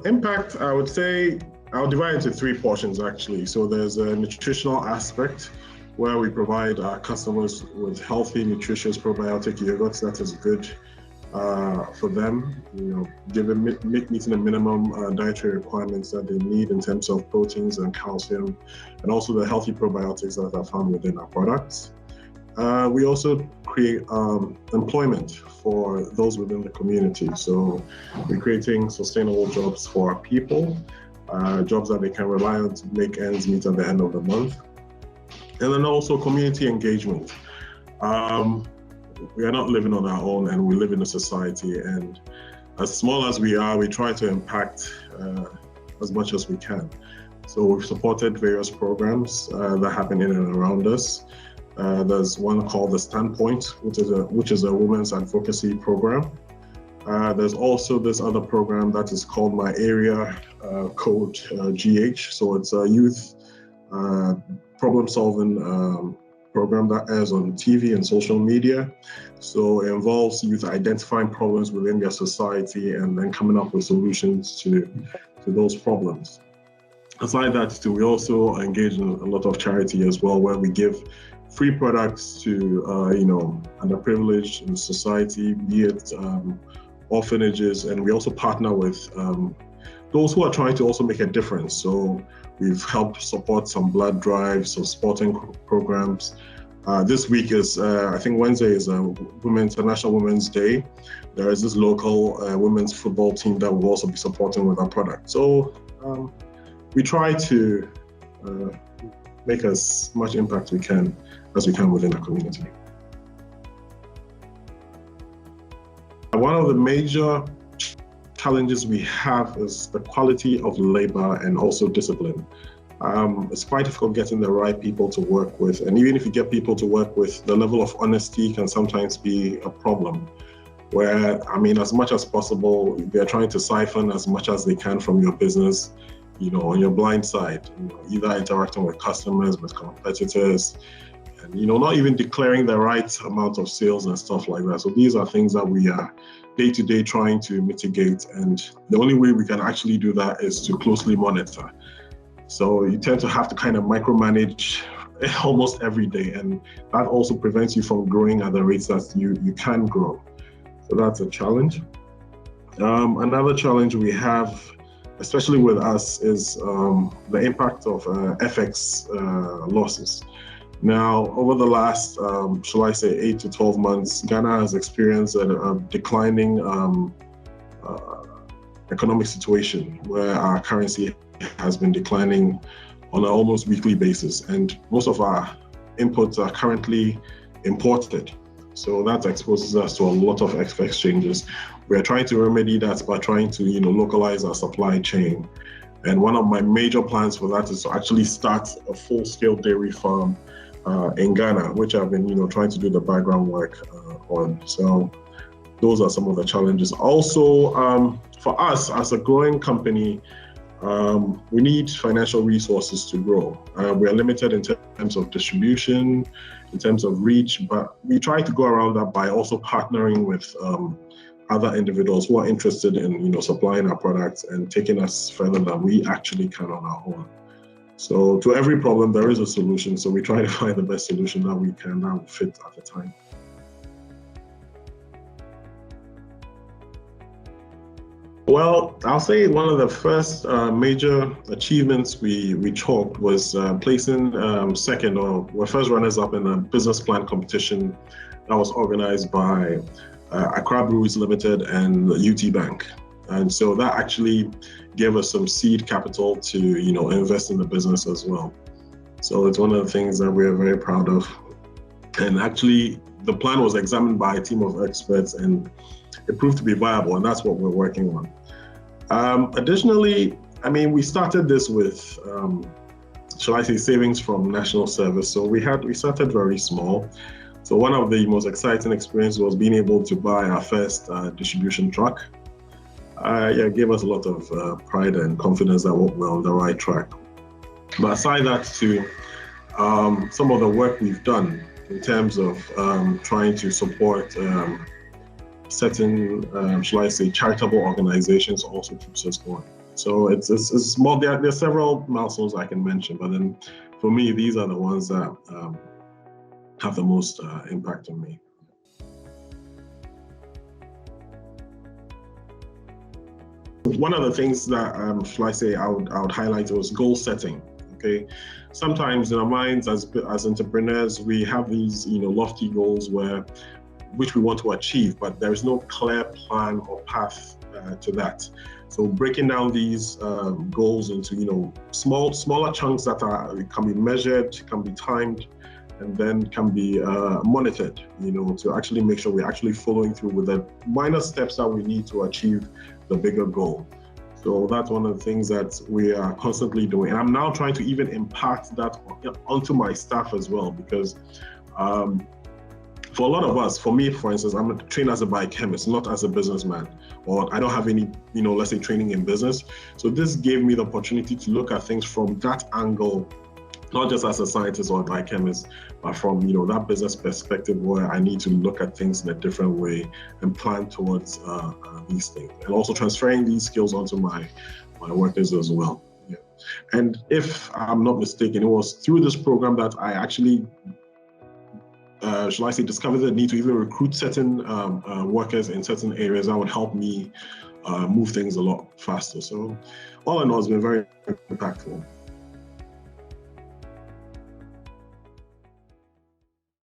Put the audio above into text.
Impact, I would say, I'll divide into three portions actually. So there's a nutritional aspect where we provide our customers with healthy, nutritious probiotic yogurts that is good for them, meeting the minimum dietary requirements that they need in terms of proteins and calcium, and also the healthy probiotics that are found within our products. We also create employment for those within the community. So we're creating sustainable jobs for our people, jobs that they can rely on to make ends meet at the end of the month. And then also community engagement. We are not living on our own, and we live in a society, and as small as we are, we try to impact as much as we can. So we've supported various programs that happen in and around us. There's one called The Standpoint, which is a women's advocacy program. There's also this other program that is called My Area Code GH. So it's a youth problem-solving program that airs on TV and social media. So it involves youth identifying problems within their society and then coming up with solutions to those problems. Aside that, too, we also engage in a lot of charity as well, where we give free products to underprivileged in society, be it orphanages, and we also partner with those who are trying to also make a difference. So we've helped support some blood drives, some sporting programs. This week is, I think Wednesday is International Women's Day. There is this local women's football team that will also be supporting with our product. So we try to make as much impact as we can within the community. One of the major challenges we have is the quality of labor and also discipline. It's quite difficult getting the right people to work with, and even if you get people to work with, the level of honesty can sometimes be a problem. Where, as much as possible, they're trying to siphon as much as they can from your business, on your blind side, either interacting with customers, with competitors, and not even declaring the right amount of sales and stuff like that. So these are things that we are day-to-day trying to mitigate, and the only way we can actually do that is to closely monitor. So you tend to have to kind of micromanage almost every day, and that also prevents you from growing at the rates that you can grow. So that's a challenge. Another challenge we have, especially with us, is the impact of FX losses. Now, over the last, 8 to 12 months, Ghana has experienced a declining economic situation where our currency has been declining on an almost weekly basis, and most of our inputs are currently imported. So that exposes us to a lot of FX changes. We are trying to remedy that by trying to, localize our supply chain. And one of my major plans for that is to actually start a full-scale dairy farm in Ghana, which I've been, trying to do the background work on. So those are some of the challenges. Also, for us as a growing company, we need financial resources to grow. We are limited in terms of distribution, in terms of reach, but we try to go around that by also partnering with other individuals who are interested in, supplying our products and taking us further than we actually can on our own. So to every problem, there is a solution. So we try to find the best solution that we can that will fit at the time. Well, I'll say one of the first major achievements we chalked was placing second, or we're first runners up in a business plan competition that was organized by Accra Breweries Limited and UT Bank. And so that actually gave us some seed capital to, invest in the business as well. So it's one of the things that we're very proud of. And actually, the plan was examined by a team of experts, and it proved to be viable, and that's what we're working on. Additionally, we started this with, savings from national service. So we started very small. So one of the most exciting experiences was being able to buy our first distribution truck. It gave us a lot of pride and confidence that we're on the right track. But aside that too, some of the work we've done in terms of trying to support certain, shall I say, charitable organizations also keeps us going. So it's more, there are several milestones I can mention, but then for me, these are the ones that have the most impact on me. One of the things that, shall I say, I would highlight was goal setting. Okay, sometimes in our minds as entrepreneurs, we have these lofty goals which we want to achieve, but there is no clear plan or path to that. So breaking down these goals into smaller chunks that can be measured, can be timed, and then can be monitored, to actually make sure we're actually following through with the minor steps that we need to achieve the bigger goal. So that's one of the things that we are constantly doing. And I'm now trying to even impart that onto my staff as well, because for a lot of us, for me, for instance, I'm trained as a biochemist, not as a businessman, or I don't have any, let's say, training in business. So this gave me the opportunity to look at things from that angle, not just as a scientist or a biochemist, but from that business perspective, where I need to look at things in a different way and plan towards these things, and also transferring these skills onto my workers as well. Yeah. And if I'm not mistaken, it was through this program that I actually, shall I say, discovered the need to even recruit certain workers in certain areas that would help me move things a lot faster. So all in all, it's been very impactful.